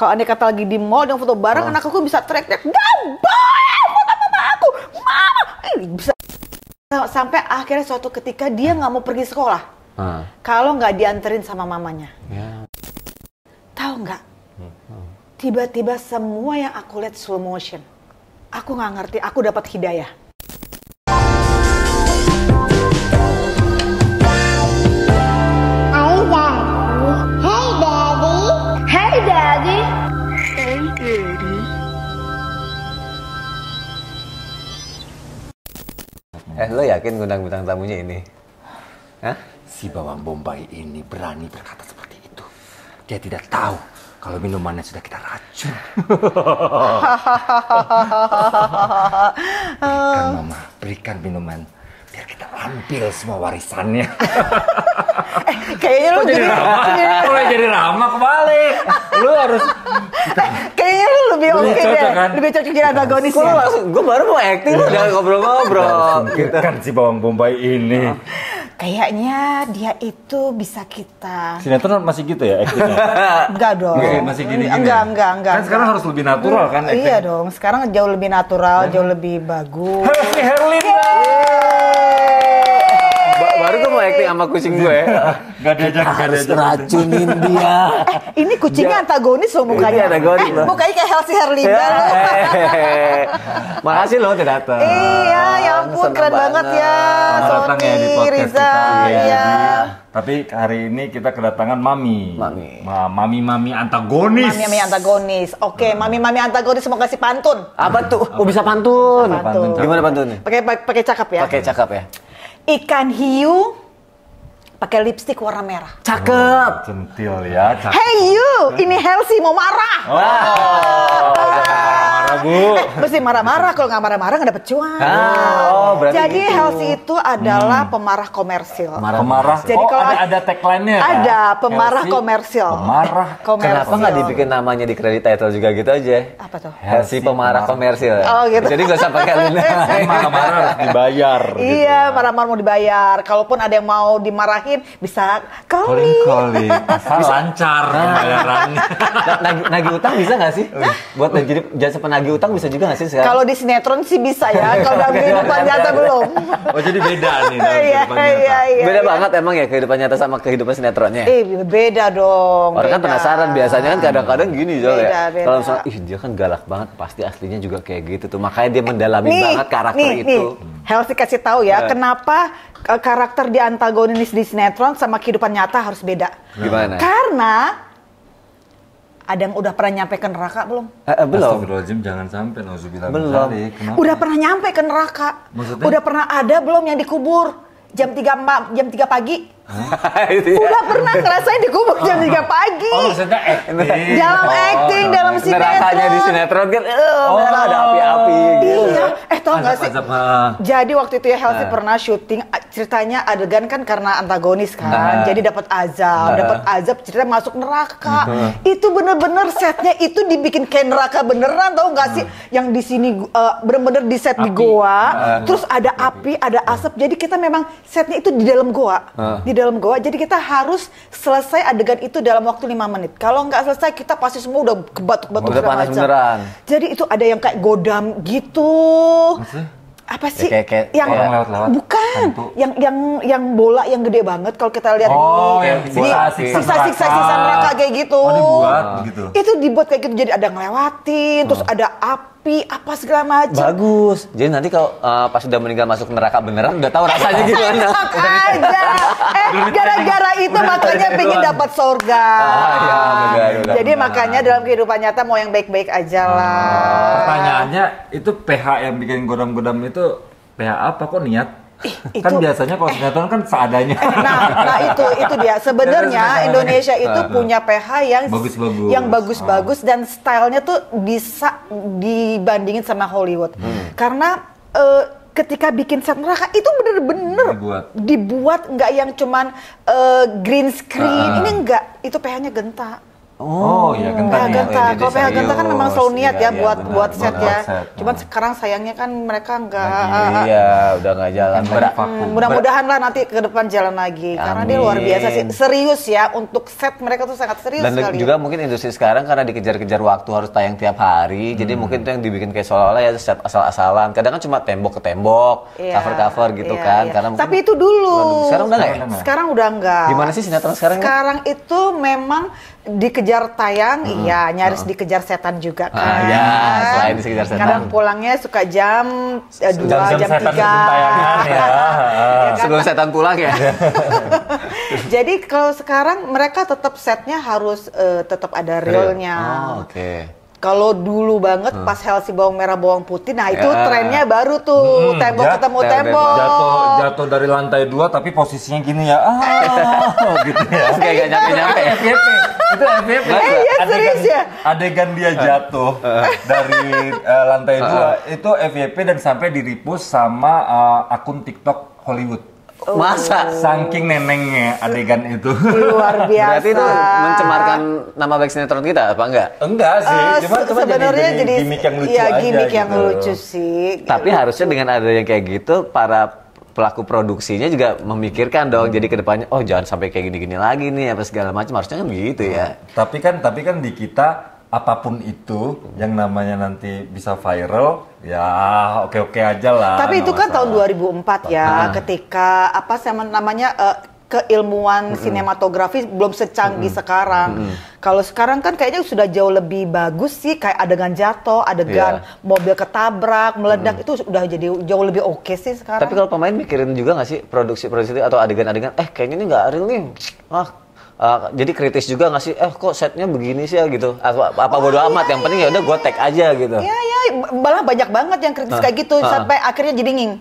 Kalau andai kata lagi di mall yang foto bareng, anak aku bisa teriak-teriak, "Gak boleh foto mama aku, mama!" Bisa. Sampai akhirnya suatu ketika dia nggak mau pergi sekolah. Kalau nggak dianterin sama mamanya. Tahu nggak? Tiba-tiba semua yang aku lihat slow motion. Aku nggak ngerti, aku dapat hidayah. Lo yakin ngundang bintang tamunya ini? Hah? Si bawang bombay ini berani berkata seperti itu. Dia tidak tahu kalau minumannya sudah kita racun. Berikan mama, berikan minuman. Biar kita ambil semua warisannya. Kayaknya lu jadi ramah kebalik. Lu harus... Kayaknya lu lebih oke deh. Kan? Lebih cocok jadi antagonis ya. Gue baru mau acting, udah ngobrol-ngobrol. Kan si bawang bombay ini. Kayaknya dia itu bisa kita... Sinetron masih gitu ya actingnya? Enggak dong. Masih gini-gini? Enggak. Kan sekarang harus lebih natural kan acting? Iya dong, sekarang jauh lebih natural, jauh lebih bagus. Halo si Herlinda! Baru gue mau acting sama kucing gue. Gak diajak, harus racunin dia. Ini kucingnya antagonis loh mukanya. Antagonis loh. Mukanya kayak Helsi Herlinda. Makasih loh udah datang. Iya, ya ampun keren banget ya. Selamat datang ya di podcast Riza, kita. iya. Tapi hari ini kita kedatangan Mami. Mami antagonis. Mami antagonis. Oke, Mami antagonis mau kasih pantun. Apa tuh? Oh bisa pantun. Pantun. Gimana pantunnya? Pakai cakep ya. Pakai cakep ya. Ikan hiu pakai lipstik warna merah. Cakep. Centil ya. Cakep. Hey you, ini Helsi mau marah. Marah bu. Mesti marah-marah, kalau nggak marah-marah nggak dapet cuan. Berarti jadi gitu. Helsi itu adalah pemarah komersil. Pemarah. Jadi kalau ada tagline-nya. Ada pemarah Helsi, komersil. Pemarah. Kenapa nggak dibikin namanya di credit title juga gitu aja? Apa tuh? Helsi pemarah komersil. Oh gitu. Jadi nggak usah pakai Linda. Marah-marah harus dibayar. Iya, marah-marah mau dibayar. Kalaupun ada yang mau dimarahin, bisa calling. Asal lancar pembayarannya. Nagih utang bisa nggak sih? Buat jadi jasa penagih utang bisa juga nggak sih sekarang? Kalau di sinetron sih bisa ya. Kalau dalam kehidupan nyata belum. Oh jadi beda nih dalam kehidupan nyata. Iya. Beda banget emang ya kehidupan nyata sama kehidupan sinetronnya. Beda dong. Orang kan penasaran, biasanya kan kadang-kadang gini Zol ya. Beda. Kalau misalnya, dia kan galak banget, pasti aslinya juga kayak gitu tuh. Makanya dia mendalami banget karakter itu. Helsi kasih tahu ya, kenapa karakter di antagonis di sinetron sama kehidupan nyata harus beda. Gimana? Karena ada yang udah pernah nyampe ke neraka belum? Belum. Astagfirullahaladzim, jangan sampai nauzubillah. Belum. Udah pernah nyampe ke neraka. Maksudnya? Udah pernah ada belum yang dikubur jam 3 pagi? Udah pernah ngerasain dikubur jam 3 pagi. Oh maksudnya acting. Dalam acting, dalam sinetron. Nerakanya di sinetron kan, ada api-api gitu. Iya, tau gak sih? Azab. Jadi waktu itu ya Helsi pernah syuting, ceritanya adegan kan karena antagonis kan, jadi dapat azab, cerita masuk neraka. Itu bener-bener setnya itu dibikin kayak neraka beneran, tau gak sih? Yang di sini bener-bener di set di goa, terus ada api, ada asap. Jadi kita memang setnya itu di dalam goa, jadi kita harus selesai adegan itu dalam waktu 5 menit. Kalau nggak selesai kita pasti semua udah kebatuk-batuk udah panas beneran. Jadi itu ada yang kayak godam gitu. Maksudnya? Apa sih? Kayak yang lewat-lewat. Bukan. Yang bola yang gede banget kalau kita lihat yang siksa neraka kayak gitu. Dibuat begitu. Itu dibuat kayak gitu, jadi ada ngelewatin, terus ada api, apa segala macam. Bagus. Jadi nanti kalau pas udah meninggal masuk neraka beneran udah tahu rasanya gimana. Enak aja. Gara-gara itu makanya pengen dapat surga. Jadi makanya dalam kehidupan nyata mau yang baik-baik aja lah. Pertanyaannya itu pH yang bikin godam-godam itu pH apa kok niat? Kan biasanya kalau sinetron kan seadanya. Nah itu dia. Sebenarnya Indonesia itu punya pH yang bagus-bagus dan stylenya tuh bisa dibandingin sama Hollywood. Karena ketika bikin set neraka itu bener-bener dibuat nggak yang cuman green screen. Ini enggak, itu pH-nya genta. Oh iya, Genta PH nih. Genta. Oh, Kalau PH Genta kan serius. memang selalu niat Iya, ya iya, buat benar, buat set benar. ya. Set. Cuman sekarang sayangnya kan mereka nggak. Iya, udah nggak jalan. Mudah-mudahan lah nanti ke depan jalan lagi. Karena dia luar biasa sih. Serius ya, untuk set mereka tuh sangat serius Dan sekali. juga mungkin industri sekarang karena dikejar-kejar waktu harus tayang tiap hari, jadi mungkin itu yang dibikin kayak seolah-olah ya set asal-asalan. Kadang kan cuma tembok ke tembok, Iya, cover-cover gitu iya, kan. iya. Karena mungkin- Tapi itu dulu. Sekarang udah nggak ya? Sekarang udah enggak. Gimana sih sinetron sekarang? Sekarang itu memang dikejar tayang, iya nyaris dikejar setan juga kan. ya, selain dikejar setan. Kadang pulangnya suka jam 2, Jam-jam jam setan 3. tayangan ya. Ya kan? Sebelum setan pulang ya. Jadi kalau sekarang mereka tetap setnya harus tetap ada realnya. Oh, oke. Kalau dulu banget pas Helsi bawang merah bawang putih, nah itu Ya. trennya baru tuh tembok jat- ketemu tembok. tembok. Jatuh dari lantai 2 tapi posisinya gini ya. Gitu ya. Terus kayak gak nyampe-nyampe. FYP. Itu FYP. Iya, serius ya? Adegan dia jatuh dari lantai 2 itu FYP dan sampai di-repost sama akun TikTok Hollywood. Masa? Saking nenengnya adegan itu. Luar biasa. Berarti itu mencemarkan nama baik sinetron kita apa enggak? Enggak sih, cuma sebenarnya jadi gimmick yang lucu iya, aja gimmick yang gitu. lucu sih. Tapi harusnya dengan ada yang kayak gitu, para pelaku produksinya juga memikirkan dong. Jadi kedepannya, oh jangan sampai kayak gini-gini lagi nih, apa segala macam. Harusnya kan gitu ya. Tapi kan di kita apapun itu yang namanya nanti bisa viral, ya oke-oke aja lah. Tapi itu nggak kan tahun masalah. 2004 ya, ketika apa sih namanya keilmuan sinematografi belum secanggih sekarang. Kalau sekarang kan kayaknya sudah jauh lebih bagus sih, kayak adegan jatuh, adegan mobil ketabrak, meledak itu udah jadi jauh lebih oke sih sekarang. Tapi kalau pemain mikirin juga nggak sih produksi atau adegan-adegan, kayaknya ini nggak real nih. Jadi kritis juga nggak sih? Kok setnya begini sih ya gitu? Apa bodo amat? Yang penting ya udah gue tag aja gitu. Iya, malah banyak banget yang kritis kayak gitu sampai akhirnya jadi nging.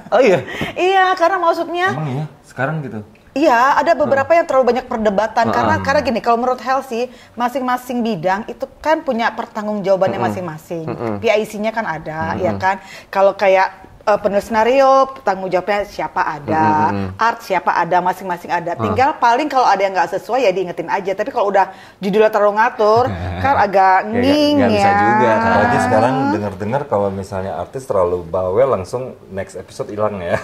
Oh iya. Iya, karena maksudnya Emang iya, sekarang gitu. iya, ada beberapa yang terlalu banyak perdebatan karena gini, kalau menurut Helsi, masing-masing bidang itu kan punya pertanggungjawabannya masing-masing. PIC-nya kan ada, ya kan? Kalau kayak penulis skenario, tanggung jawabnya siapa ada, art siapa ada, masing-masing ada. Tinggal paling kalau ada yang nggak sesuai ya diingetin aja. Tapi kalau udah judulnya terlalu ngatur, kan agak nging nggak bisa ya. juga, kan. Apalagi sekarang dengar-dengar kalau misalnya artis terlalu bawel langsung next episode hilang ya.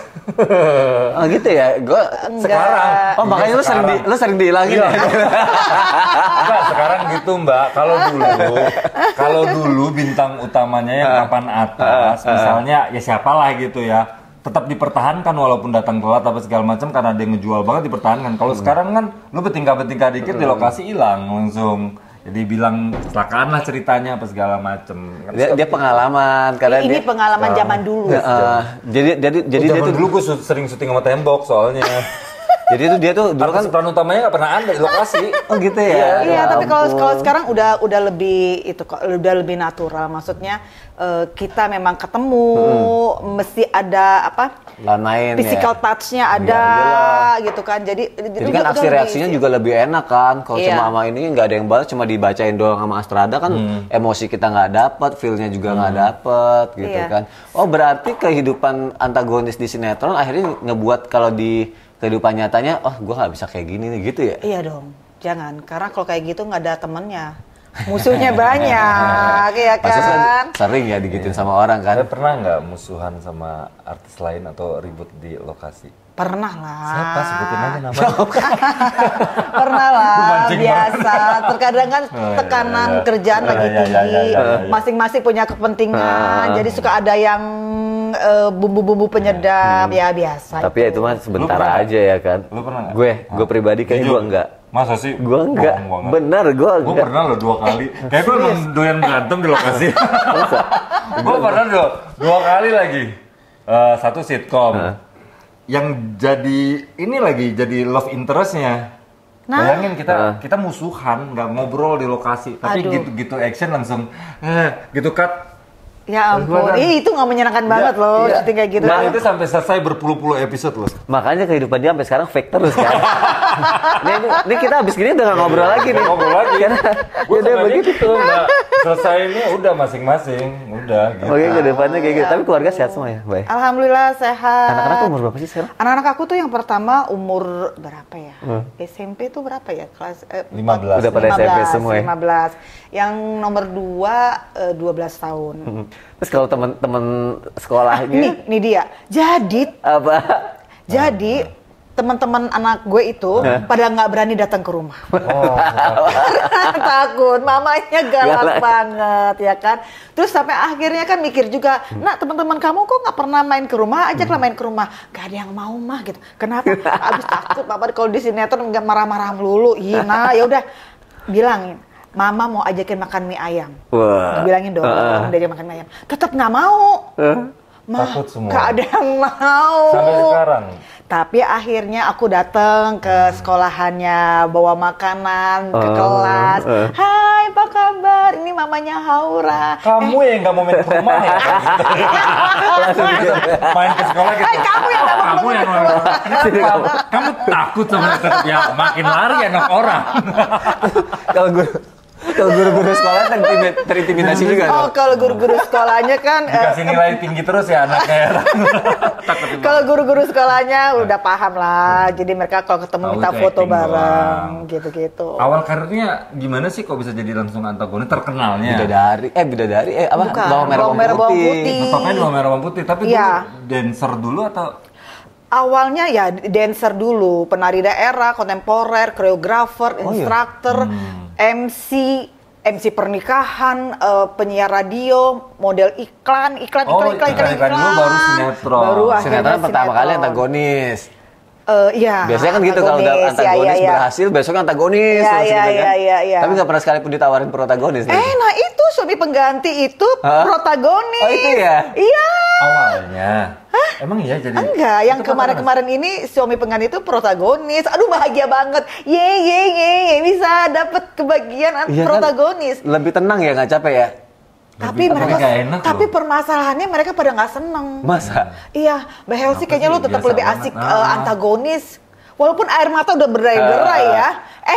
Oh gitu ya. Gue Sekarang. Oh makanya lu sering dihilangin ya. Enggak, sekarang gitu Mbak. Kalau dulu bintang utamanya yang papan atas, misalnya ya siapalah gitu ya, tetap dipertahankan walaupun datang telat apa segala macam karena dia ngejual banget dipertahankan. Kalau sekarang kan lu bertingkah-bertingkah dikit di lokasi hilang langsung. Jadi bilang kecelakaan lah ceritanya apa segala macem. Dia pengalaman karena Ini dia pengalaman zaman dulu. jadi dia zaman tuh dulu gue sering syuting sama tembok soalnya. jadi dia tuh dulu kan Peran utamanya nggak pernah ada di lokasi. oh gitu ya. Iya, tapi kalau ampun. sekarang udah lebih itu kok, udah lebih natural. Maksudnya kita memang ketemu, mesti ada apa? Lawan main Physical ya. touch-nya ada, gitu kan. Jadi Kan aksi reaksinya juga lebih enak kan. Kalau Iya. cuma sama ini nggak ada yang balas, cuma dibacain doang sama Astrada kan emosi kita nggak dapet, feel-nya juga nggak dapet gitu Iya. kan. Oh berarti kehidupan antagonis di sinetron akhirnya ngebuat kalau di kehidupan nyatanya, oh gue nggak bisa kayak gini nih gitu ya. Iya dong, jangan. Karena kalau kayak gitu nggak ada temennya. Musuhnya banyak, ya Pasti kan? sering ya digituin sama orang kan. Anda pernah nggak musuhan sama artis lain atau ribut di lokasi? Pernah lah. Siapa sebutin aja namanya? Pernah lah, Mancing biasa. Terkadang kan tekanan kerjaan lagi tinggi, masing-masing punya kepentingan. Jadi suka ada yang bumbu-bumbu penyedap, ya biasa. Tapi ya itu mah sebentar pernah aja ya kan. Lu pernah nggak? Gue pribadi kayaknya Jujur. gue enggak. Masa sih? Gue enggak. Bohong banget. Bener gue Gue enggak. pernah loh 2 kali. Kayak gue emang doyan berantem di lokasi. Gue pernah dua kali lagi. Satu sitkom. Yang jadi ini lagi jadi love interestnya. Nah. Bayangin kita musuhan, nggak ngobrol di lokasi, tapi Aduh. gitu-gitu action langsung gitu cut. Ya ampun, Gimana? itu nggak menyenangkan banget loh, Iya. syuting kayak gitu. Nah itu sampai selesai berpuluh-puluh episode loh. Makanya kehidupan dia sampai sekarang fake terus kan. ini kita habis gini udah nggak ngobrol lagi nih. Ngobrol lagi. Karena Gue ya udah begitu. tuh nggak selesai ini udah masing-masing, udah gitu. Oke, ke depannya kayak gitu. Tapi keluarga sehat semua ya, Bay? Alhamdulillah sehat. Anak-anak umur berapa sih sekarang? Anak-anak aku tuh yang pertama umur berapa ya? SMP tuh berapa ya? Kelas 15. Udah pada SMP semua ya? 15. Yang nomor 2 12 tahun. Terus kalau teman-teman sekolahnya Nih dia. apa? Jadi teman-teman anak gue itu pada nggak berani datang ke rumah. Oh, Takut, mamanya galak banget ya kan. Terus sampai akhirnya kan mikir juga, nak teman-teman kamu kok nggak pernah main ke rumah, ajaklah main ke rumah. Gak ada yang mau mah gitu. Kenapa? Abis takut papa kalau di sinetron nggak marah-marah melulu. Iya, nah ya udah bilangin. Mama mau ajakin makan mie ayam. Wah. Bilangin dong, diajak makan mie ayam. Tetap nggak mau. takut semua. Gak ada yang mau. Sampai sekarang. Tapi akhirnya aku datang ke sekolahannya, bawa makanan ke kelas. Hai, apa kabar? Ini mamanya Haura. Kamu yang nggak mau main ke rumah ya? Langsung gitu. Main ke sekolah gitu. Kamu yang nggak mau Kamu yang mau. Kamu takut sama ya makin lari anak orang. Kalau guru-guru sekolah terintimidasi juga. Oh, kalau guru-guru sekolahnya kan Dikasih nilai tinggi terus ya anaknya. kalau guru-guru sekolahnya udah paham lah. Jadi mereka kalau ketemu Tahu minta itu foto acting bareng doang. gitu-gitu. Awal karirnya gimana sih kok bisa jadi langsung antagonis terkenalnya? Bidadari apa? Bukan, Bawang merah bawang merah, bawang bawang putih. putih. Pokoknya bawang merah bawang putih, tapi Iya. dulu dancer dulu atau Awalnya ya dancer dulu, penari daerah, kontemporer, koreografer, instruktur, MC pernikahan, penyiar radio, model iklan dulu baru sinetron. Baru akhirnya Sinetron pertama kali antagonis. Iya. Biasanya kan gitu kalau udah antagonis berhasil, besoknya antagonis Iya, terus iya, gitu kan. iya. Tapi nggak pernah sekalipun ditawarin protagonis. nih. Nah itu suami pengganti itu protagonis. Oh, itu ya? Iya. Awalnya. Emang iya jadi. Enggak, yang kemarin-kemarin ini suami pengganti itu protagonis. Aduh bahagia banget. Ye, bisa dapet kebagian Iya kan? protagonis. Lebih tenang ya, nggak capek ya? Tapi Tapi mereka, nggak enak tapi loh. permasalahannya mereka pada nggak seneng. Masa? Iya, Mbak Helsi Apa kayaknya sih? lu tetap Biasa lebih banget. asik antagonis. Walaupun air mata udah berderai-derai ya.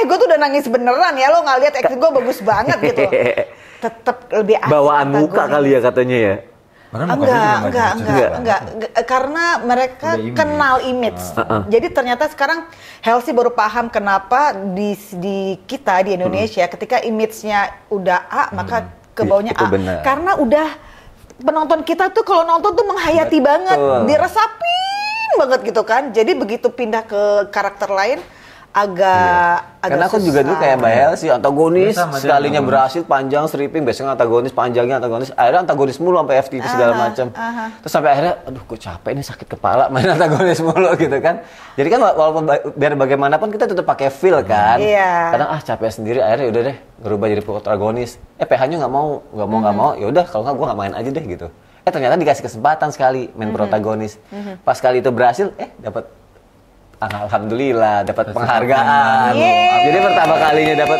Gue tuh udah nangis beneran ya, lo nggak lihat acting gue bagus banget gitu. Tetap lebih asik Bawaan muka antagonis. kali ya katanya ya. Padahal muka dia juga Enggak. Karena mereka Udah image. kenal image. Jadi ternyata sekarang Helsi baru paham kenapa di kita di Indonesia ketika image-nya udah A, maka ke bawahnya Itu A. benar. Karena udah penonton kita tuh kalau nonton tuh menghayati banget, diresapin banget gitu kan. Jadi begitu pindah ke karakter lain agak Karena aku susah. juga dulu kayak Mbak Hel sih antagonis, Iya, sama dia sekalinya antagonis. berhasil panjang stripping, biasanya antagonis, panjangnya antagonis, akhirnya antagonis mulu sampai FTV segala macam. Terus sampai akhirnya, aduh gue capek nih sakit kepala main antagonis mulu gitu kan. Jadi kan walaupun biar bagaimanapun kita tetap pakai feel kan. Iya. Kadang capek sendiri, akhirnya udah deh berubah jadi protagonis. PH-nya nggak mau, ya udah kalau nggak gue nggak main aja deh gitu. Ternyata dikasih kesempatan sekali main protagonis. Pas kali itu berhasil, dapat alhamdulillah dapat penghargaan. Jadi pertama kalinya dapat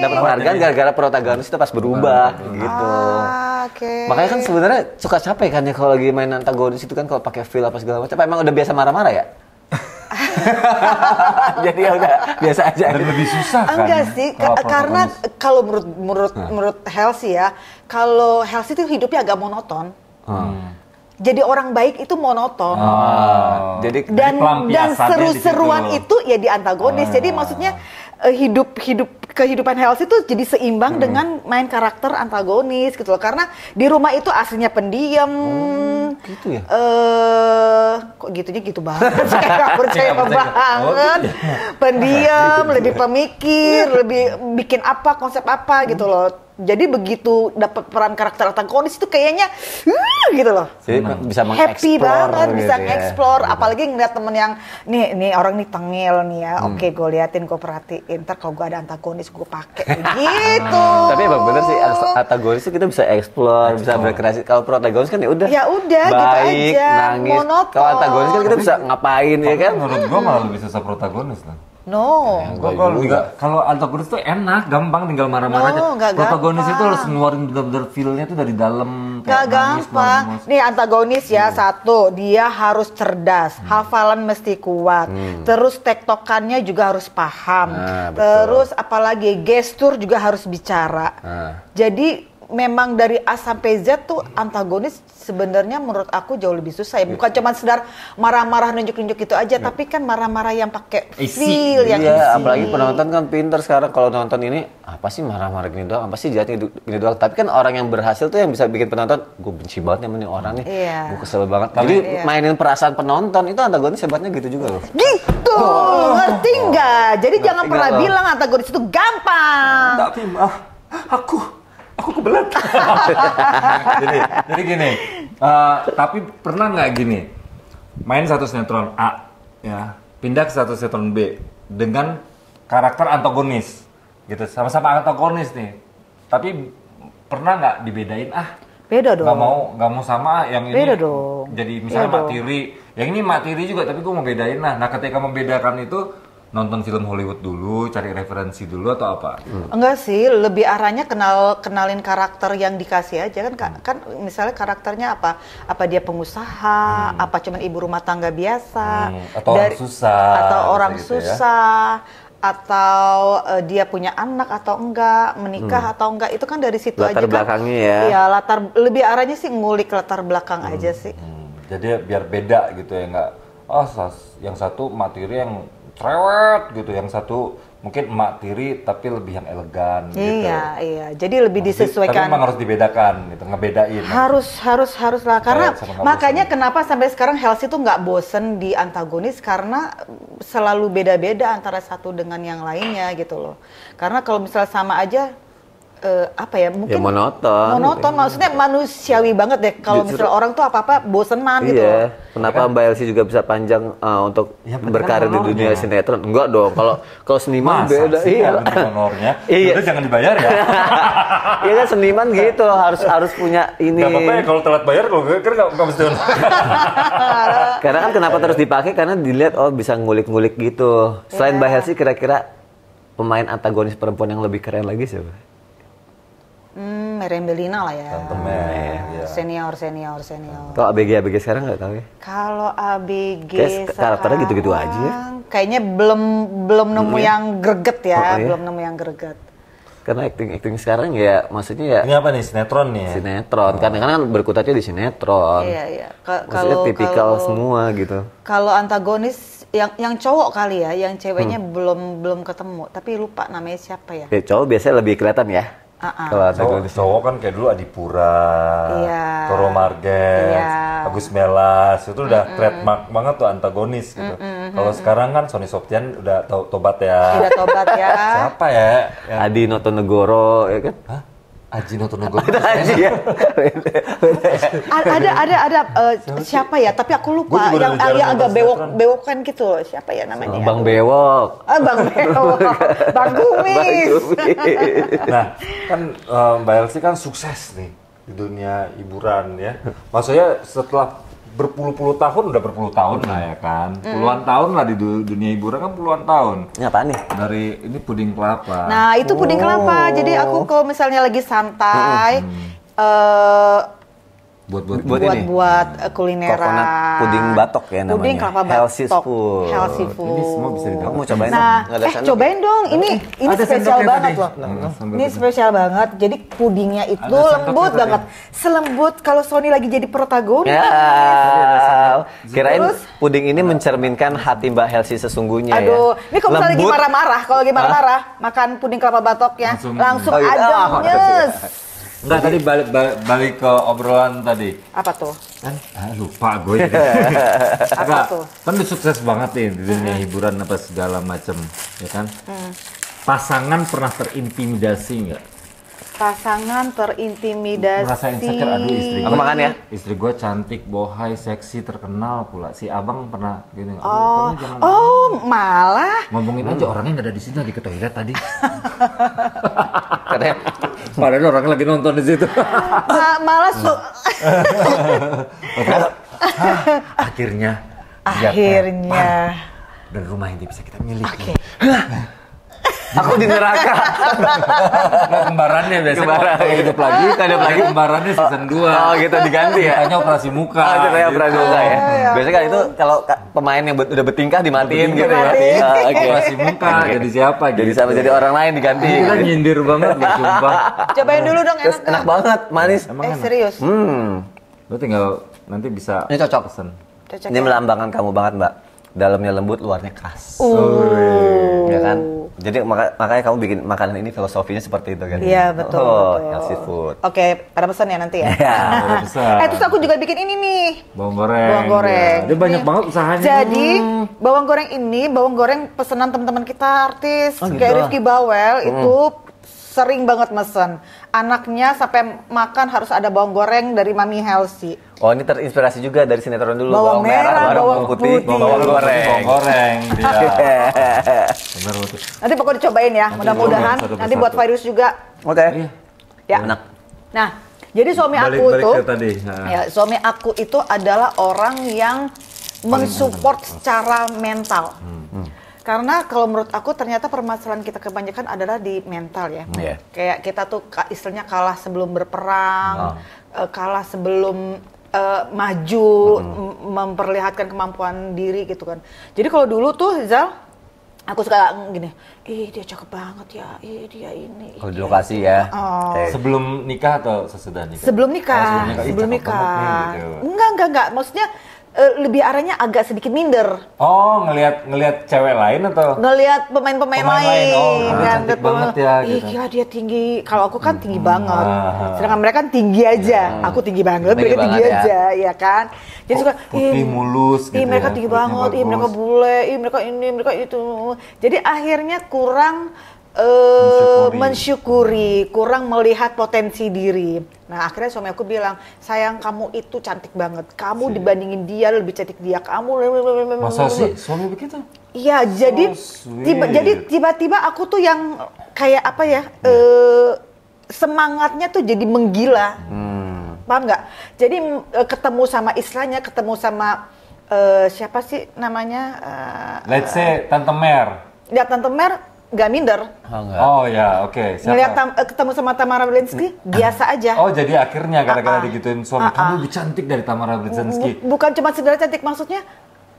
penghargaan gara-gara protagonis itu pas berubah gitu. Oke. Makanya kan sebenarnya suka capek kan ya kalau lagi main antagonis itu kan kalau pakai feel apa segala macam. Apa emang udah biasa marah-marah ya? Jadi ya udah biasa aja. Dan lebih susah kan. Enggak sih, kalau karena protagonis. kalau menurut Helsi ya, kalau Helsi itu hidupnya agak monoton. Jadi orang baik itu monoton. Jadi Dan pelampiasannya seru-seruan di situ. itu ya di antagonis. Jadi maksudnya kehidupan Helsi itu jadi seimbang dengan main karakter antagonis gitu loh. Karena di rumah itu aslinya pendiam. gitu ya? Kok gitunya gitu banget. Saya nggak percaya banget. Pendiam, lebih pemikir, lebih bikin apa, konsep apa gitu loh. Jadi begitu dapat peran karakter antagonis itu kayaknya gitu loh. Jadi bisa Happy mengeksplor banget gitu bisa ya. nge-explore, apalagi ngeliat temen yang nih orang nih tengil nih ya. Oke, gue liatin, gue perhatiin. Ntar kalau gue ada antagonis gue pakai gitu. Tapi emang bener sih antagonis itu kita bisa explore, bisa berkreasi. Kalau protagonis kan ya udah. Ya udah, gitu baik, aja. nangis. Monoton. Kalau antagonis kan kita bisa ngapain ya Tapi kan? menurut gua malah lebih susah protagonis lah. No. Kalau antagonis tuh enak, gampang tinggal marah-marah aja. Nggak Protagonis gampang. itu harus ngeluarin bener-bener feel-nya tuh dari dalam. Gak gampang. Nih antagonis ya, satu, dia harus cerdas, hafalan mesti kuat, terus tektokannya juga harus paham, Betul. terus apalagi gestur juga harus bicara. Jadi memang dari A sampai Z tuh antagonis sebenarnya menurut aku jauh lebih susah ya. Bukan cuma sedar marah-marah nunjuk-nunjuk itu aja, tapi kan marah-marah yang pakai feel, yang Iya, isi. apalagi penonton kan pinter sekarang kalau nonton ini apa sih marah-marah gini doang, apa sih jahatnya gini doang. Tapi kan orang yang berhasil tuh yang bisa bikin penonton, gue benci banget sama nih orang nih, Iya. gue kesel banget. Jadi mainin perasaan penonton itu antagonis hebatnya gitu juga loh. Gitu, ngerti nggak? Jadi jangan Ngerti pernah nggak lo? bilang antagonis itu gampang. Tapi aku kebelet. jadi gini, tapi pernah nggak gini, main satu sinetron A, ya, pindah ke satu sinetron B dengan karakter antagonis, gitu, sama-sama antagonis nih, tapi pernah nggak dibedain? Beda dong. Nggak mau sama yang ini. Beda dong. Jadi misalnya Beda Mak dong. Tiri, yang ini Mak Tiri juga, tapi gue mau bedain lah. Nah, ketika membedakan itu nonton film Hollywood dulu, cari referensi dulu atau apa? Enggak sih, lebih arahnya kenalin karakter yang dikasih aja kan misalnya karakternya apa dia pengusaha, apa cuman ibu rumah tangga biasa, Atau orang susah, atau orang gitu ya. susah, atau dia punya anak atau enggak, menikah atau enggak, itu kan dari situ Latar aja kan. belakangnya ya. Iya, lebih arahnya sih ngulik latar belakang aja sih. Jadi biar beda gitu ya, nggak yang satu Mak Tiri yang cerewet gitu, yang satu mungkin Mak Tiri tapi lebih yang elegan gitu. Iya. Jadi lebih disesuaikan. Tapi memang harus dibedakan gitu, ngebedain. Harus lah, karena sama nggak makanya kenapa sampai sekarang Helsi tuh nggak bosen di antagonis, karena selalu beda-beda antara satu dengan yang lainnya gitu loh. Karena kalau misalnya sama aja mungkin Ya monoton. maksudnya manusiawi banget deh kalau misalnya orang tuh apa-apa bosenan gitu loh. Iya, kenapa Mbak Elsie juga bisa panjang untuk berkarir di dunia sinetron? Enggak dong, kalau seniman Masa beda. sih Iya. ada honornya? Iya. Udah jangan dibayar ya. Iya kan seniman gitu, harus punya ini. Gak apa-apa ya kalau telat bayar, kalau kan nggak mesti honor. Karena kan kenapa terus dipakai? Karena dilihat bisa ngulik-ngulik gitu. Selain Mbak Elsie, kira-kira pemain antagonis perempuan yang lebih keren lagi siapa? Merembelina lah ya. Tante Mel, ya. Senior. Kalau ABG sekarang nggak tahu ya? Kalau ABG Kayak karakternya gitu-gitu aja ya? Kayaknya belum nemu yang greget ya, Oh, iya? belum nemu yang greget. Karena acting sekarang ya, maksudnya ya Ini apa nih, sinetron nih? sinetron. Karena kan berkutatnya di sinetron. Iya. Maksudnya tipikal semua gitu. Kalau antagonis yang cowok kali ya, yang ceweknya belum ketemu, tapi lupa namanya siapa ya? Ya, cowok biasanya lebih kelihatan ya. Kalau antagonis. Cowok kan kayak dulu Adipura, Iya. Toro Marges, Iya. Agus Melas, itu udah trademark banget tuh antagonis gitu. Kalau sekarang kan Sony Softian udah tobat ya. Tidak tobat ya. Siapa ya? Yang... Adi Notonegoro ya kan? Hah? Aji Notonegoro. Aji ya. Ada siapa ya? Tapi aku lupa. Gua juga Yang jarang agak nonton bewokan gitu loh. Siapa ya namanya? Bang Bewok. Bang Bewok. Bang Gumis. Nah, kan Mbak Elsie kan sukses nih di dunia hiburan ya. Maksudnya setelah berpuluh-puluh tahun, udah berpuluh tahun lah ya kan. Puluhan tahun lah di dunia hiburan kan puluhan tahun. Ini apaan nih? Dari ini puding kelapa. Nah, itu puding kelapa. Jadi aku kalau misalnya lagi santai, buat ini. kulineran. Coconut puding batok ya namanya. Puding kelapa Healthy batok. food. Healthy food. Ini semua bisa didapat. Kamu mau cobain? Nah, Nggak ada sendok? cobain dong. Ini Ada spesial sendoknya banget tadi. loh. Sendok Ini tadi. spesial banget. Jadi pudingnya itu sendoknya lembut tadi. banget. Selembut kalau Sony lagi jadi protagonis. Ya, kirain Terus? puding ini mencerminkan hati Mbak Helsi sesungguhnya ya. Aduh, ini kalau misalnya lagi Lembut. marah-marah, kalau lagi marah-marah, makan puding kelapa batoknya, langsung Oh, iya. adem, Oh, nyes. Enggak, tadi balik ke obrolan tadi. Apa tuh? Kan lupa gue. Apa Enggak, tuh? kan udah sukses banget nih di dunia hiburan apa segala macem, ya kan? Pasangan pernah terintimidasi nggak? Pasangan terintimidasi. Merasa insecure, aduh istri Aku makan ya. Istri gue cantik, bohai, seksi, terkenal pula. Si abang pernah gini, aduh, Oh, kamu jangan malah. ngomongin aja orangnya nggak ada di sini, lagi ke toilet tadi. Katanya, Padahal orangnya lagi nonton di situ. Malah Akhirnya. dia akhirnya dan rumah yang bisa kita miliki. Oke. Aku di neraka. Nah, kembarannya biasanya kalau hidup lagi, kembarannya season 2. Oh gitu, diganti ya? Ceritanya operasi muka. Oh, ceritanya operasi muka ya? iya. Biasanya kan itu kalau pemain yang udah bertingkah dimatiin gitu ya? Dimatiin. Oke. Operasi muka, jadi siapa? Jadi sama jadi orang lain diganti. Kita nyindir banget, sumpah. Cobain dulu dong, Terus enak banget, manis. Serius. Lo tinggal nanti bisa Ini cocok. pesen. Cocok Ini ya? melambangkan kamu banget, Mbak. Dalamnya lembut, luarnya keras. Ya kan? Jadi makanya kamu bikin makanan ini filosofinya seperti itu kan? Iya, betul. Oh, betul. healthy food. Oke, pada pesan ya nanti ya. Ya. Bisa. Terus aku juga bikin ini nih. Bawang goreng. Bawang goreng. Dia banyak Nih. banget usahanya. Jadi bawang goreng ini, bawang goreng pesanan teman-teman kita artis Oh, gitu. kayak Rifki Bawel itu sering banget mesen. Anaknya sampai makan harus ada bawang goreng dari Mami Healthy. Oh, ini terinspirasi juga dari sinetron dulu. Bawang merah, bawang putih. bawang goreng. Bawang goreng. Dia. Benar betul. Nanti pokoknya dicobain ya, mudah-mudahan. satu persatu. Nanti buat virus juga. Oke. Ya. Enak. Nah, jadi suami Balik- aku balik tuh, ke tadi. ya suami aku itu adalah orang yang mensupport secara mental. Karena kalau menurut aku ternyata permasalahan kita kebanyakan adalah di mental ya. Iya. Kayak kita tuh istilahnya kalah sebelum berperang, kalah sebelum maju, memperlihatkan kemampuan diri gitu kan. Jadi kalau dulu tuh Zal, aku suka gini, ih dia cakep banget ya, ih dia ini. Kalau di lokasi ya. Oh. Oke. Sebelum nikah atau sesudah nikah? Sebelum nikah, Ih, sebelum cakep banget nih, nikah. gitu. Enggak. Maksudnya lebih arahnya agak sedikit minder. Oh, ngelihat cewek lain atau? Ngelihat pemain-pemain Pemain lain, lain, oh, kan, cantik gitu. banget ya, Ih, gitu. gila dia tinggi. Kalau aku kan tinggi banget. Sedangkan mereka kan tinggi aja. Aku tinggi banget, Tinggi mereka tinggi banget aja, ya kan. Jadi suka putih mulus gitu mereka ya, tinggi kulitnya banget, bagus. mereka bule, mereka ini, mereka itu. Jadi akhirnya kurang mensyukuri, kurang melihat potensi diri. Nah akhirnya suami aku bilang, sayang kamu itu cantik banget, kamu dibandingin dia lebih cantik dia, kamu. Masa sih suami begitu? Iya, jadi sweet. tiba-tiba aku tuh yang kayak apa ya, semangatnya tuh jadi menggila, paham nggak? Jadi ketemu sama istilahnya, ketemu sama siapa sih namanya? Let's say Tante Mer. Lihat Tante Mer nggak minder. Oh, enggak. Oh ya, oke. Siapa? Ngeliat ketemu sama Tamara Blinsky biasa aja. Oh jadi akhirnya gara-gara digituin suami kamu lebih cantik dari Tamara Bleszinski. Bukan cuma sekedar cantik, maksudnya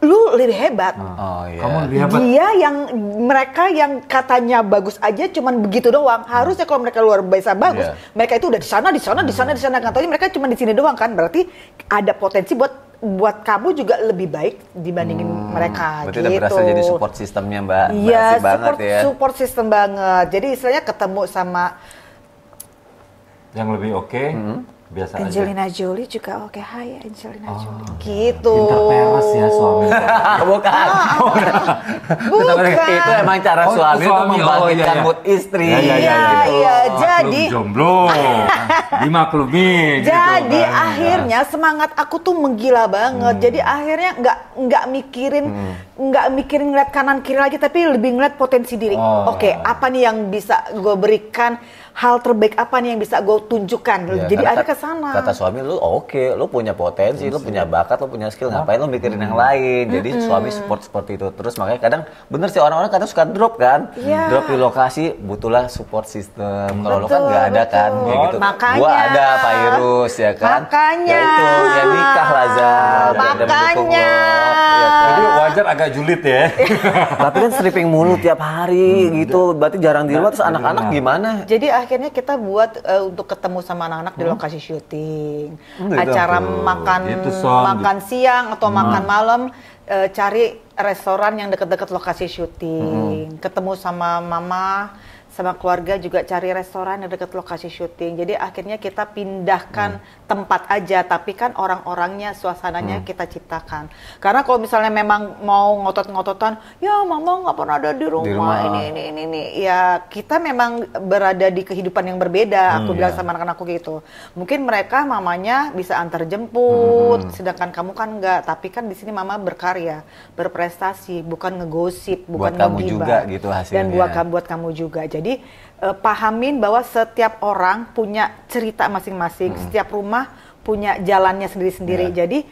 lu lebih hebat. Oh iya. Kamu lebih hebat. Dia yang mereka yang katanya bagus aja cuman begitu doang. Harusnya kalau mereka luar biasa bagus, Iya. mereka itu udah di sana. Nggak taunya mereka cuma di sini doang kan. Berarti ada potensi buat kamu juga lebih baik dibandingin mereka. Berarti gitu. udah berhasil jadi support sistemnya Mbak. Iya, Berhasil banget ya. support system banget. Jadi istilahnya ketemu sama Yang lebih oke, biasa aja. Angelina Jolie juga oke. Hai Angelina Jolie. Gitu. Pintar peres ya suami. Bukan. Bukan. Itu emang cara Oh, suami untuk suami. Oh, membangkitkan iya, iya. mood istri. Iya, Iya, jadi jomblo. Dimaklumi gitu. jadi kan. akhirnya semangat aku tuh menggila banget. Jadi akhirnya nggak mikirin ngeliat kanan kiri lagi, tapi lebih ngeliat potensi diri. Oh. Oke, apa nih yang bisa gue berikan? Hal terbaik apa nih yang bisa gue tunjukkan? Iya, Jadi karena akhirnya ke sana. Kata suami lu oke, lu punya potensi, lu punya bakat, lu punya skill, ngapain lu mikirin yang lain? Jadi suami support seperti itu. Terus makanya kadang bener sih orang-orang kadang suka drop kan, Iya. drop di lokasi butuhlah support system. Kalau lu kan Betul, nggak ada kan, betul. kayak gitu. Makanya. Gua ada Pak Irus ya kan. Makanya. Ya itu, ya nikah lah Zal. Udah mendukung Makanya. lo, ya kan? Jadi wajar agak julid ya. Tapi kan stripping mulu tiap hari gitu, berarti jarang di rumah. Terus anak-anak gimana? Jadi akhirnya kita buat untuk ketemu sama anak-anak di lokasi syuting, Gitu. acara makan Gitu, Son. makan siang atau makan malam, cari restoran yang dekat-dekat lokasi syuting, ketemu sama mama, sama keluarga juga cari restoran yang dekat lokasi syuting. Jadi akhirnya kita pindahkan tempat aja, tapi kan orang-orangnya, suasananya kita ciptakan. Karena kalau misalnya memang mau ngotot-ngototan, ya mama nggak pernah ada di rumah, ini. Ya kita memang berada di kehidupan yang berbeda. Aku bilang sama anak-anakku gitu. Mungkin mereka mamanya bisa antar jemput, sedangkan kamu kan nggak. Tapi kan di sini mama berkarya, berprestasi, bukan ngegosip, bukan Buat kamu ngegibah. juga gitu hasilnya. Dan buat kamu juga. Jadi pahamin bahwa setiap orang punya cerita masing-masing, setiap rumah punya jalannya sendiri-sendiri. Jadi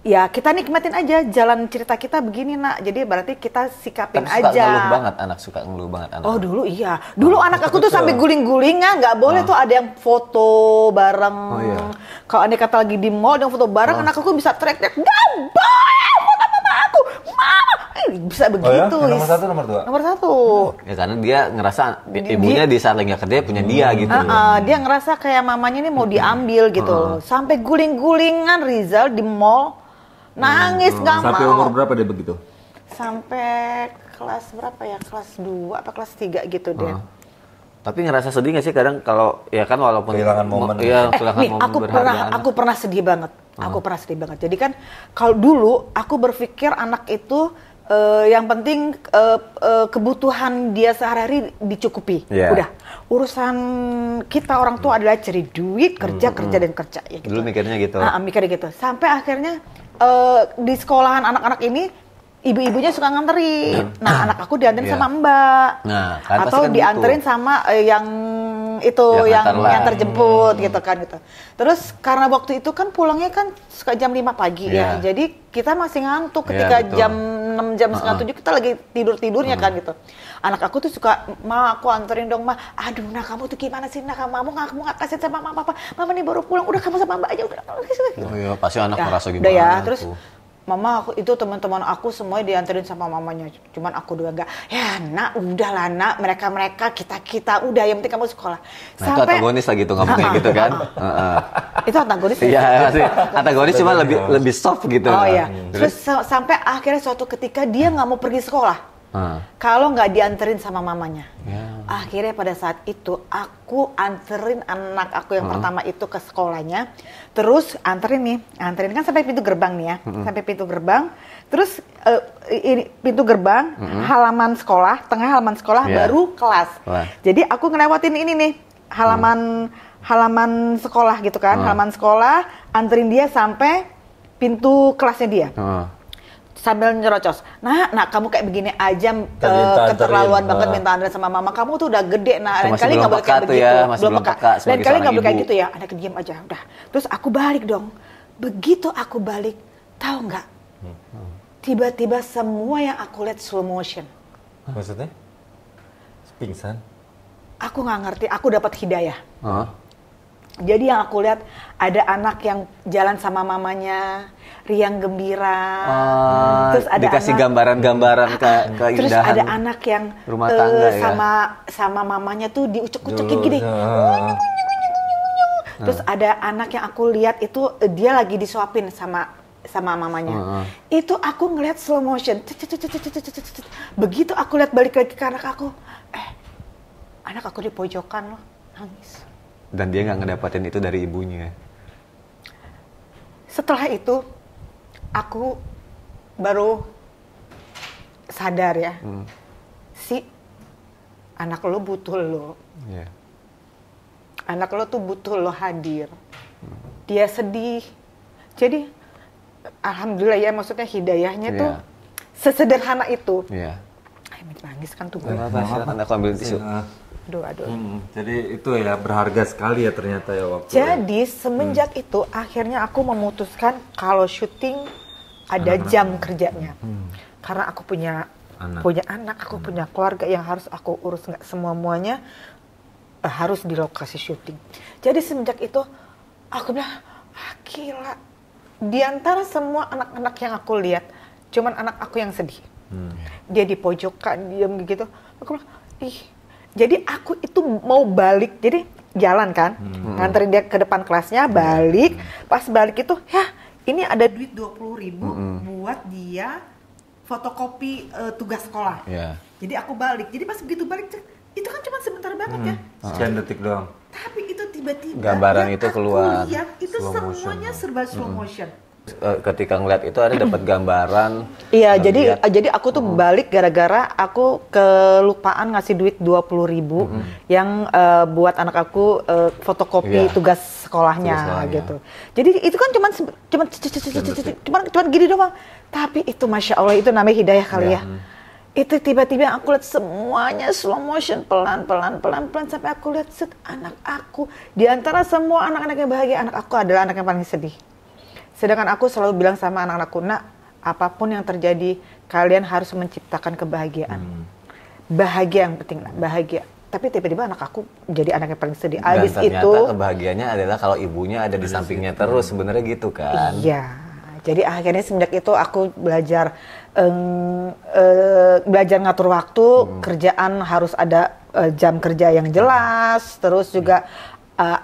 ya kita nikmatin aja jalan cerita kita begini nak. Jadi berarti kita sikapin Tapi suka aja. ngeluh banget anak, suka ngeluh banget anak. Oh dulu iya, dulu anak aku tuh sampai guling-gulingan, nggak boleh tuh ada yang foto bareng. Oh, iya. Kalau aneh kata lagi di mall, yang foto bareng, anak aku bisa teriak-teriak, nggak boleh foto mama aku, mama. Bisa begitu. Oh ya? Nomor 1, nomor 2? Nomor 1. Ya karena dia ngerasa ibunya di saat lagi nggak kerja punya dia gitu. Dia ngerasa kayak mamanya ini mau diambil gitu loh. Sampai guling-gulingan Rizal di mall, nangis nggak mau. Sampai umur berapa dia begitu? Sampai kelas berapa ya? Kelas 2 apa kelas 3 gitu deh. Tapi ngerasa sedih nggak sih kadang kalau ya kan walaupun Kehilangan momen. Iya, kehilangan Nih, momen berharga anak. aku pernah sedih banget. Aku pernah sedih banget. Jadi kan kalau dulu aku berpikir anak itu yang penting kebutuhan dia sehari-hari dicukupi. Yeah. Udah. Urusan kita orang tua adalah cari duit, kerja dan kerja ya gitu. Dulu mikirnya gitu. Mikirnya gitu. Sampai akhirnya di sekolahan anak-anak ini ibu-ibunya suka nganterin. Nah, anak aku dianterin Iya. sama mbak. Nah, kan pasti atau kan dianterin gitu. sama yang itu Yang antar lah. yang terjemput gitu kan gitu. Terus karena waktu itu kan pulangnya kan suka jam 5 pagi ya. Iya. Jadi kita masih ngantuk Iya, ketika betul. jam 6 jam setengah 7 kita lagi tidur-tidurnya kan gitu. Anak aku tuh suka, "Ma, aku anterin dong, Ma." Aduh, nah kamu tuh gimana sih? Nah, kamu nggak kasih sama mama papa. Mama nih baru pulang, udah kamu sama Mbak aja udah. Oh iya, pasti anak merasa gimana. Udah ya, terus tuh. Mama aku itu teman-teman aku semuanya dianterin sama mamanya, cuman aku juga enggak. Ya nak, udahlah nak, mereka kita udah yang penting kamu sekolah. Nah, itu antagonis lagi tuh ngomongnya gitu kan. Itu antagonis. Iya, masih antagonis cuma lebih soft gitu. Oh iya. Terus sampai akhirnya suatu ketika dia nggak mau pergi sekolah. Kalau nggak dianterin sama mamanya. Ya. Akhirnya pada saat itu aku anterin anak aku yang pertama itu ke sekolahnya. Terus anterin kan sampai pintu gerbang nih ya. Sampai pintu gerbang. Terus ini pintu gerbang, halaman sekolah, tengah halaman sekolah baru kelas. Wah. Jadi aku ngelewatin ini nih, halaman sekolah gitu kan. Halaman sekolah, anterin dia sampai pintu kelasnya dia. Sambil nyerocos, nah kamu kayak begini aja keterlaluan banget minta anterin sama mama kamu tuh udah gede, nah lain kali nggak boleh kayak begitu, belum peka, lain kali nggak boleh kayak gitu ya, anak diam aja, udah. Terus aku balik dong, begitu aku balik, tahu nggak? Tiba-tiba semua yang aku lihat slow motion. Maksudnya? Pingsan? Aku nggak ngerti, aku dapat hidayah. Jadi yang aku lihat ada anak yang jalan sama mamanya, riang gembira. Terus ada dikasih gambaran-gambaran keindahan. Terus ada anak yang rumah tangga sama mamanya tuh diucek-ucekin gini. Terus ada anak yang aku lihat itu dia lagi disuapin sama mamanya. Itu aku ngeliat slow motion. Begitu aku lihat balik lagi ke anak aku, anak aku di pojokan loh, nangis. Dan dia nggak ngedapatin itu dari ibunya. Setelah itu, aku baru sadar ya, si anak lo butuh lo. Yeah. Anak lo tuh butuh lo hadir. Dia sedih. Jadi, alhamdulillah ya, maksudnya hidayahnya tuh sesederhana itu. Iya. Nangis kan tuh. Silakan aku ambil tisu. Aduh. Jadi itu ya berharga sekali ya ternyata ya waktu. Jadi semenjak itu akhirnya aku memutuskan kalau syuting ada jam kerjanya. Karena aku punya anak, aku punya keluarga yang harus aku urus, nggak semuanya harus di lokasi syuting. Jadi semenjak itu aku bilang, gila. Di antara semua anak-anak yang aku lihat, cuman anak aku yang sedih. Dia di pojokan, diam gitu. Aku bilang, jadi aku itu mau balik, jadi jalan kan, nganterin dia ke depan kelasnya, balik, pas balik itu, ini ada duit 20.000 buat dia fotokopi tugas sekolah. Jadi aku balik, jadi pas begitu balik, itu kan cuma sebentar banget ya. Sekian detik doang. Tapi itu tiba-tiba gambaran itu keluar. Aku lihat itu semuanya serba slow motion. Ketika ngeliat itu ada dapat gambaran. Iya, jadi aku tuh balik gara-gara aku kelupaan ngasih duit 20.000 yang buat anak aku fotokopi tugas sekolahnya gitu. Jadi itu kan cuman gini doang. Tapi itu masya Allah itu namanya hidayah kali ya. Itu tiba-tiba aku lihat semuanya slow motion pelan sampai aku lihat anak aku di antara semua anak-anak yang bahagia, anak aku adalah anak yang paling sedih. Sedangkan aku selalu bilang sama anak-anakku, nak, apapun yang terjadi, kalian harus menciptakan kebahagiaan. Bahagia yang penting, nak, bahagia. Tapi tiba-tiba anak aku jadi anak yang paling sedih. Dan Abis ternyata itu kebahagiaannya adalah kalau ibunya ada di sampingnya terus, sebenarnya gitu kan. iya. Jadi akhirnya semenjak itu aku belajar belajar ngatur waktu, kerjaan harus ada jam kerja yang jelas, terus juga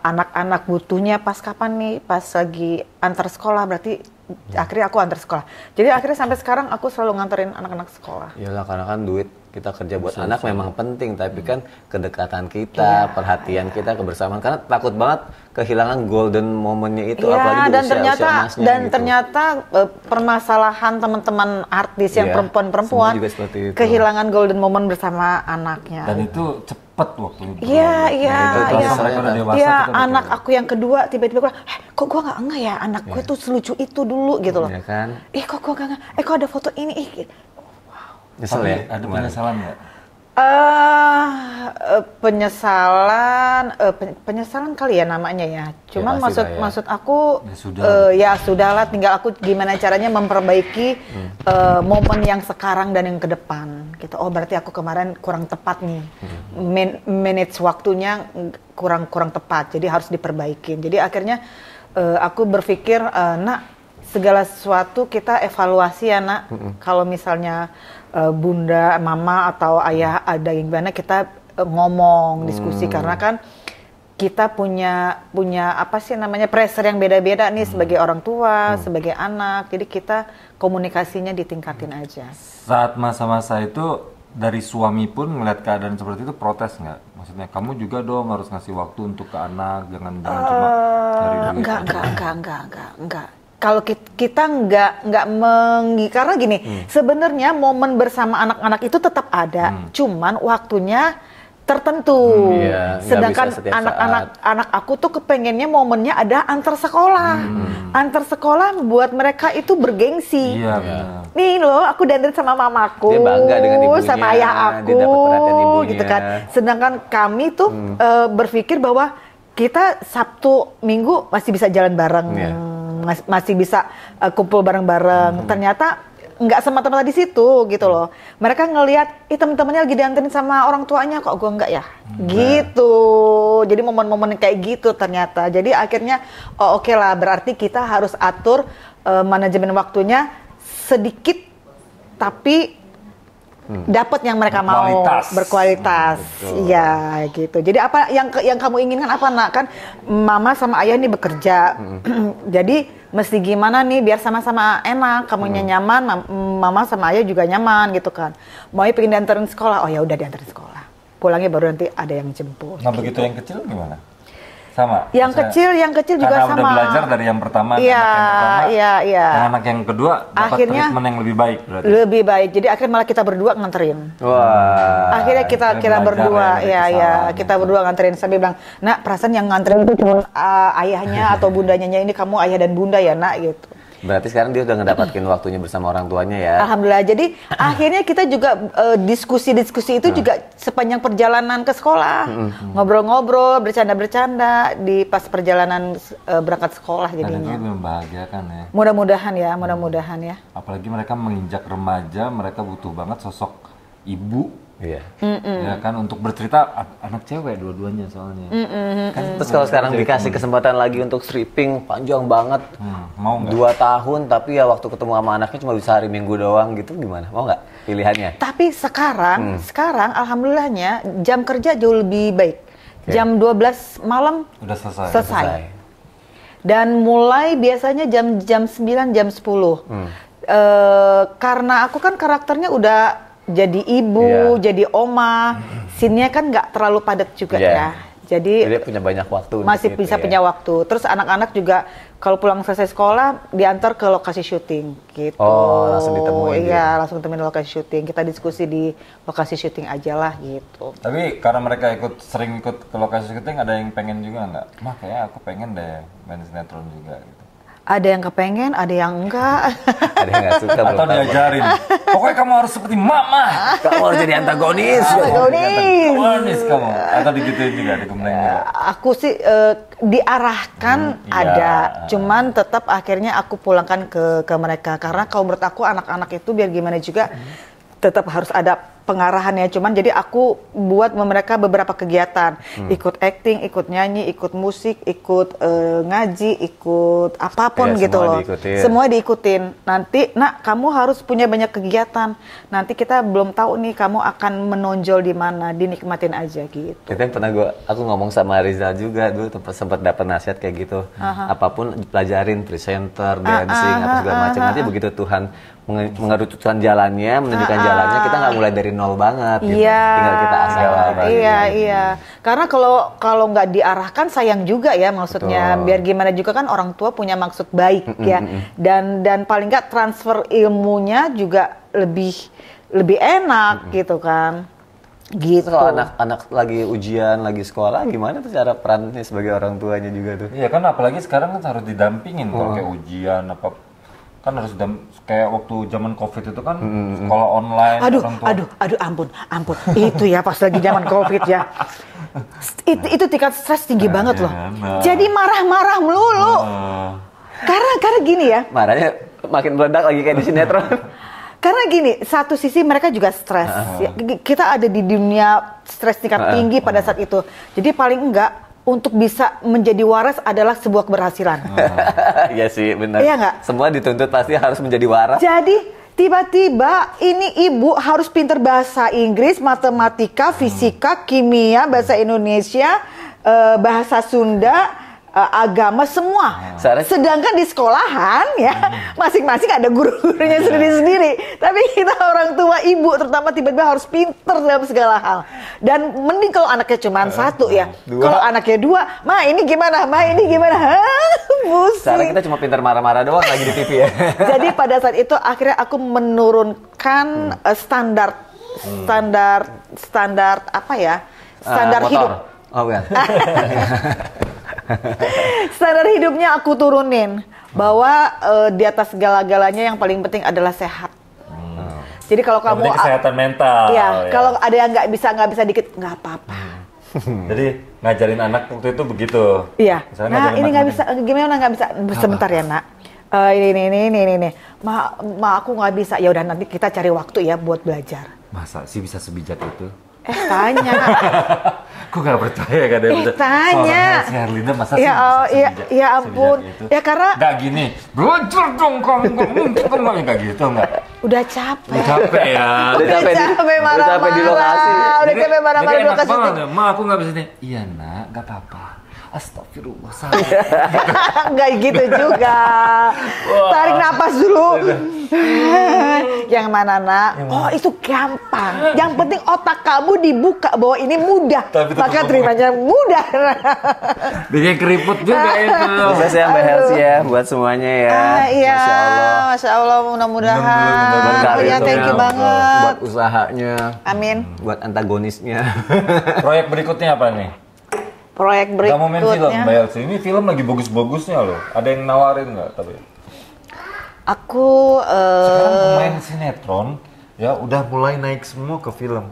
anak-anak butuhnya pas kapan nih, pas lagi antar sekolah, berarti akhirnya aku antar sekolah. Jadi akhirnya sampai sekarang aku selalu nganterin anak-anak sekolah. Iyalah, karena kan duit kita kerja buat anak memang penting, tapi kan kedekatan kita, perhatian kita, kebersamaan, karena takut banget kehilangan golden momennya itu, apalagi di dan usia ternyata emasnya gitu. ternyata permasalahan teman-teman artis yang Iya, perempuan-perempuan semua juga seperti itu. kehilangan golden moment bersama anaknya. Dan itu cepet waktu itu. Iya, iya, Nah, itu iya. proses mereka udah dewasa, Iya, kita udah anak tahu. aku yang kedua tiba-tiba bilang, kok gue nggak enggak ya anak gue tuh selucu itu dulu gitu loh. Iya kan? Kok gue nggak enggak, kok ada foto ini, Nyesel Tapi ya? ada kemarin? penyesalan nggak? Penyesalan kali ya namanya ya. Cuman pasti lah ya. maksud aku Ya sudah. ya sudahlah, tinggal aku gimana caranya memperbaiki momen yang sekarang dan yang ke depan gitu. Oh, berarti aku kemarin kurang tepat nih. Manage waktunya kurang tepat. Jadi harus diperbaikin. Jadi akhirnya aku berpikir, nak, segala sesuatu kita evaluasi ya, nak. Kalau misalnya bunda, mama atau ayah ada yang gimana, kita ngomong, diskusi, karena kan kita punya apa sih namanya, pressure yang beda-beda nih sebagai orang tua, sebagai anak. Jadi kita komunikasinya ditingkatin aja. Saat masa-masa itu dari suami pun ngeliat keadaan seperti itu protes nggak? Maksudnya kamu juga dong harus ngasih waktu untuk ke anak, jangan cuma dari duit. Enggak. Kalau kita karena gini, sebenarnya momen bersama anak-anak itu tetap ada, cuman waktunya tertentu. Iya, nggak Sedangkan bisa setiap anak aku tuh kepengennya momennya ada antar sekolah. Antar sekolah buat mereka itu bergengsi. Iya, benar. Nih loh, aku dandan sama mamaku, Dia bangga dengan ibunya, sama ayah aku, dia dapat perhatian ibunya. gitu kan. Sedangkan kami tuh berpikir bahwa kita Sabtu Minggu masih bisa jalan bareng, Iya. masih bisa kumpul bareng-bareng. Ternyata nggak semata-mata di situ gitu loh. Mereka ngelihat, temen-temennya lagi dianterin sama orang tuanya, kok gue nggak ya? Gitu. Jadi momen-momen kayak gitu ternyata. Jadi akhirnya, oke lah, berarti kita harus atur manajemen waktunya sedikit, tapi dapat yang mereka mau, berkualitas. Iya, gitu. Jadi apa yang kamu inginkan apa, nak? Kan mama sama ayah ini bekerja. Jadi mesti gimana nih biar sama-sama enak, kamunya nyaman, mama sama ayah juga nyaman gitu kan. Mau pengen diantarin sekolah, oh ya udah diantarin sekolah. Pulangnya baru nanti ada yang jemput. Nah, begitu yang kecil gimana? Sama? Yang kecil juga karena sama. udah belajar dari yang pertama, Iya, anak yang pertama, iya. yang anak yang kedua dapat Akhirnya treatment yang lebih baik berarti. Lebih baik. Jadi akhirnya malah kita berdua nganterin. Wah. Akhirnya kita belajar berdua, ya dari kesalahan. kita berdua nganterin. Sampai bilang, nak, perasaan yang nganterin itu cuma ayahnya atau bundanya, ini kamu ayah dan bunda ya, nak, gitu. Berarti sekarang dia udah ngedapatkin waktunya bersama orang tuanya ya. Alhamdulillah. Jadi akhirnya kita juga diskusi-diskusi itu juga sepanjang perjalanan ke sekolah. Ngobrol-ngobrol, bercanda-bercanda di pas perjalanan berangkat sekolah Dan itu jadinya. lebih membahagiakan ya. Mudah-mudahan ya. Apalagi mereka menginjak remaja, mereka butuh banget sosok ibu. Iya. Ya kan, untuk bercerita, anak cewek dua-duanya soalnya. Kan, terus kalau sekarang dikasih kesempatan lagi untuk stripping panjang banget, Mau nggak? 2 tahun, tapi ya waktu ketemu sama anaknya cuma bisa hari Minggu doang gitu, gimana? Mau nggak pilihannya? Tapi sekarang alhamdulillahnya jam kerja jauh lebih baik. Jam 12 malam Udah selesai. selesai. Dan mulai biasanya jam 9, jam 10. Karena aku kan karakternya udah jadi ibu, jadi oma, scene-nya kan nggak terlalu padat juga ya. Jadi punya banyak waktu. masih di situ bisa ya. punya waktu. Terus anak-anak juga kalau pulang selesai sekolah diantar ke lokasi syuting gitu. Oh, langsung ditemuin Iya, dia. langsung temuin lokasi syuting. Kita diskusi di lokasi syuting aja lah gitu. Tapi karena mereka sering ikut ke lokasi syuting, ada yang pengen juga nggak? Mah, kayak aku pengen deh main sinetron juga gitu. Ada yang kepengen, ada yang enggak. Ada yang nggak suka Atau belum tahu. diajarin, pokoknya kamu harus seperti mama. Kamu harus jadi antagonis. Antagonis kamu. Atau digituin juga, dikemplain juga. Aku sih diarahkan iya. ada, cuman tetap akhirnya aku pulangkan ke mereka karena kalau menurut aku anak-anak itu biar gimana juga tetap harus ada pengarahannya. Cuman jadi aku buat mereka beberapa kegiatan, ikut acting, ikut nyanyi, ikut musik, ikut ngaji, ikut apapun Iya, gitu semua loh. diikutin. Semua diikutin. Nanti, nak kamu harus punya banyak kegiatan. Nanti kita belum tahu nih kamu akan menonjol di mana, dinikmatin aja gitu. Itu yang pernah aku ngomong sama Rizal juga dulu sempat dapat nasihat kayak gitu. Apapun pelajarin presenter, dancing, apa segala macam. Nanti begitu Tuhan mengerucutkan jalannya, menunjukkan jalannya, kita nggak mulai dari nol banget. Gitu. Iya, Tinggal kita asal lagi. iya. Karena kalau nggak diarahkan sayang juga ya maksudnya. Betul. Biar gimana juga kan orang tua punya maksud baik ya. Dan paling nggak transfer ilmunya juga lebih enak gitu kan. Gitu. Kalau anak-anak lagi ujian, lagi sekolah, gimana tuh cara perannya sebagai orang tuanya juga tuh? Iya kan, apalagi sekarang kan harus didampingin kalau kayak ujian apa, kan harus kayak waktu zaman COVID itu kan sekolah online. orang tua. Aduh, ampun. Itu ya pas lagi zaman COVID ya. Itu tingkat stres tinggi banget loh. Jadi marah-marah melulu. Karena gini ya. Marahnya makin meledak lagi kayak di sinetron. Karena gini, satu sisi mereka juga stres. Ya, kita ada di dunia stres tingkat tinggi pada saat itu. Jadi paling enggak untuk bisa menjadi waras adalah sebuah keberhasilan. Iya sih, benar. Iya nggak? Semua dituntut pasti harus menjadi waras. Jadi tiba-tiba ini ibu harus pinter bahasa Inggris, matematika, fisika, kimia, bahasa Indonesia, bahasa Sunda, agama semua. Sedangkan di sekolahan ya masing-masing ada guru-gurunya sendiri-sendiri. Tapi kita orang tua ibu terutama tiba-tiba harus pinter dalam segala hal. Dan mending kalau anaknya cuma satu ya. Kalau anaknya dua, ma ini gimana? Pusing. Sekarang kita cuma pintar marah-marah doang lagi di TV ya. Jadi pada saat itu akhirnya aku menurunkan standar apa ya? Standar motor. hidup. Oh bukan. Standar hidupnya aku turunin bahwa di atas segala-galanya yang paling penting adalah sehat. Jadi kalau kamu kesehatan mental. ya, kalau ada yang nggak bisa dikit nggak apa-apa. Jadi ngajarin anak waktu itu begitu. Iya. Misalnya Nah ngajarin ini nggak bisa, matematika. gimana nggak bisa? Sebentar ya nak. Ini. Ma aku nggak bisa. Ya udah nanti kita cari waktu ya buat belajar. Masa sih bisa sebijak itu? Tanya. Kok gak percaya kan dia bisa? Tanya. Si Herlinda masa sih Ya, bisa ya ampun. sebijak itu? Ya karena Gak gini, belajar dong kamu, gak mungkin kan gak gitu, enggak. udah capek. Udah capek ya. Udah capek marah-marah. udah capek di lokasi. Udah capek marah-marah di enak lokasi. banget ya, ma aku gak bisa nih. Iya nak, gak apa-apa. Astagfirullah, salah. Enggak gitu juga. Tarik napas dulu. Yang mana nak? Oh itu gampang. Yang penting otak kamu dibuka bahwa ini mudah. Tapi tetap Maka ngomong. terimanya mudah. Bikin keriput juga itu. Sukses ya Mbak Helsi ya buat semuanya ya. Iya, Masya Allah. Masya Allah mudah-mudahan. Buat Oh ya, karirnya, thank you banget. buat usahanya, Amin. buat antagonisnya. Proyek berikutnya apa nih? Proyek Gak mau main film, berikutnya. Mbak Elsie. Ini film lagi bagus-bagusnya loh. Ada yang nawarin nggak tapi? Aku Sekarang pemain sinetron ya udah mulai naik semua ke film.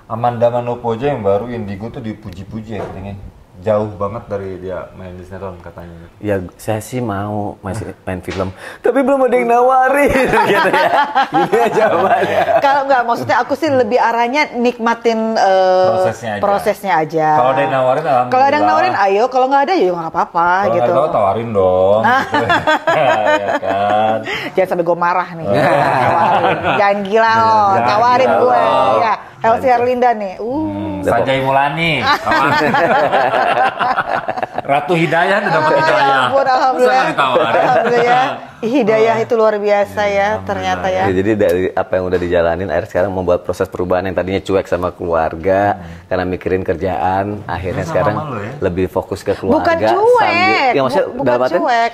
Amanda Manopo aja yang baru Indigo tuh dipuji-puji ya katanya. Jauh banget dari dia main di sinetron katanya. Ya saya sih mau masih main film, tapi belum ada yang nawarin gitu ya. Gini aja jawabannya. kalau nggak maksudnya aku sih lebih arahnya nikmatin prosesnya aja. Kalau ada yang nawarin, alhamdulillah. Kalau ada yang nawarin, ayo. Kalau nggak ada, ya nggak apa-apa Kalau gitu. nggak tahu tawarin dong. Gitu. Ya kan. Jangan sampai gue marah nih. Tawarin. Jangan gila loh, Jangan tawarin gila gue. loh. Ya, Elsie Herlinda nih. Sanjay Mulani. Ratu Hidayah udah dapat hidayah. Ya ampun, alhamdulillah. Masa nggak ditawarin? Alhamdulillah. Hidayah itu luar biasa ya ternyata ya. Jadi dari apa yang udah dijalanin, akhirnya sekarang membuat proses perubahan yang tadinya cuek sama keluarga karena mikirin kerjaan, akhirnya sekarang lebih fokus ke keluarga. Bukan cuek, ya maksudnya bukan cuek.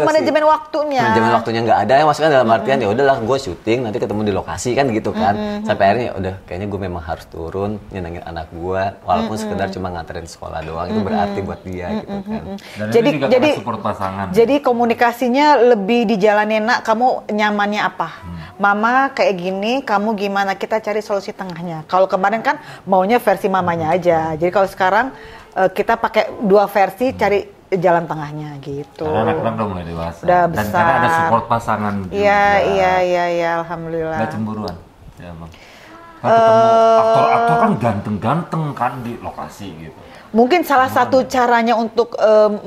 Manajemen waktunya. Manajemen waktunya nggak ada, ya maksudnya dalam artian ya udahlah gue syuting nanti ketemu di lokasi kan gitu kan. Sampai akhirnya ya udah kayaknya gue memang harus turun nyenengin anak gue, walaupun sekedar cuma nganterin sekolah doang itu berarti buat dia gitu kan. Dan jadi support pasangan. Jadi komunikasinya lebih dijalanin, nak kamu nyamannya apa? Mama kayak gini, kamu gimana? Kita cari solusi tengahnya. Kalau kemarin kan maunya versi mamanya aja. Jadi kalau sekarang kita pakai dua versi, cari jalan tengahnya gitu. Karena anak-anak udah mulai dewasa. Udah Dan besar. karena ada support pasangan juga. Iya, alhamdulillah. Nggak cemburuan. Ya, Bang. Kan ketemu aktor-aktor kan ganteng-ganteng kan di lokasi gitu. Mungkin salah satu caranya untuk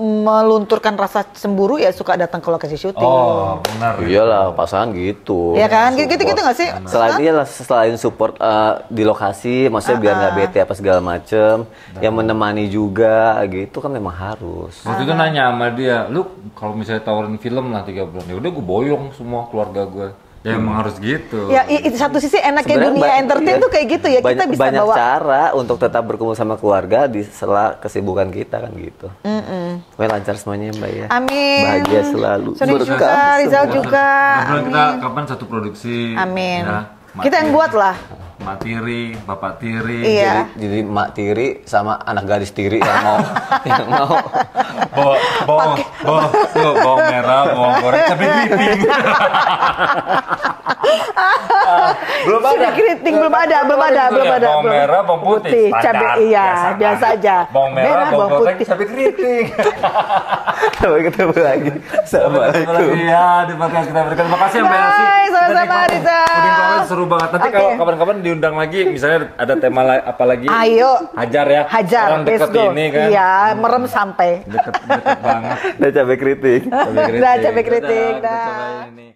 melunturkan rasa cemburu ya suka datang ke lokasi syuting. Oh, benar. Iyalah, pasangan gitu. Ya kan, gitu-gitu nggak sih? Selain support di lokasi, maksudnya biar nggak bete apa segala macem, yang menemani juga gitu kan memang harus. Waktu itu nanya sama dia, lu kalau misalnya tawarin film lah 3 bulan, ya udah gue boyong semua keluarga gue. Ya emang harus gitu. Ya, itu satu sisi enaknya dunia entertain tuh kayak gitu ya, kita bisa banyak bawa. cara untuk tetap berkumpul sama keluarga di sela kesibukan kita kan gitu. Pokoknya lancar semuanya Mbak ya. Amin. Bahagia selalu. Sony juga, Rizal juga. Kemudian kita kapan satu produksi. Ya, Amin. Mak Kita yang Tiri, buat lah. Mak Tiri, Bapak Tiri. Iya. Jadi Mak Tiri sama anak gadis Tiri yang mau Bawang merah, bawang goreng, cabai keriting. Belum ada. Cabai keriting belum ada. Bawang merah, bawang putih. Cabai biasa aja. Bawang merah, bawang goreng, cabai keriting. Sampai ketemu lagi. Assalamualaikum. Iya, di podcast kita berikan. Terima kasih Mbak Elsi. Bye, sama-sama Rizal. Puding Pawas seru banget. Nanti kalau kapan-kapan diundang lagi, misalnya ada tema apa lagi? Ayo. Hajar ya. Hajar, Orang deket let's go. ini kan. Iya, merem sampai. Deket banget. Udah cabai keriting. Udah cabai keriting. Udah, kita Dah. cobain ini.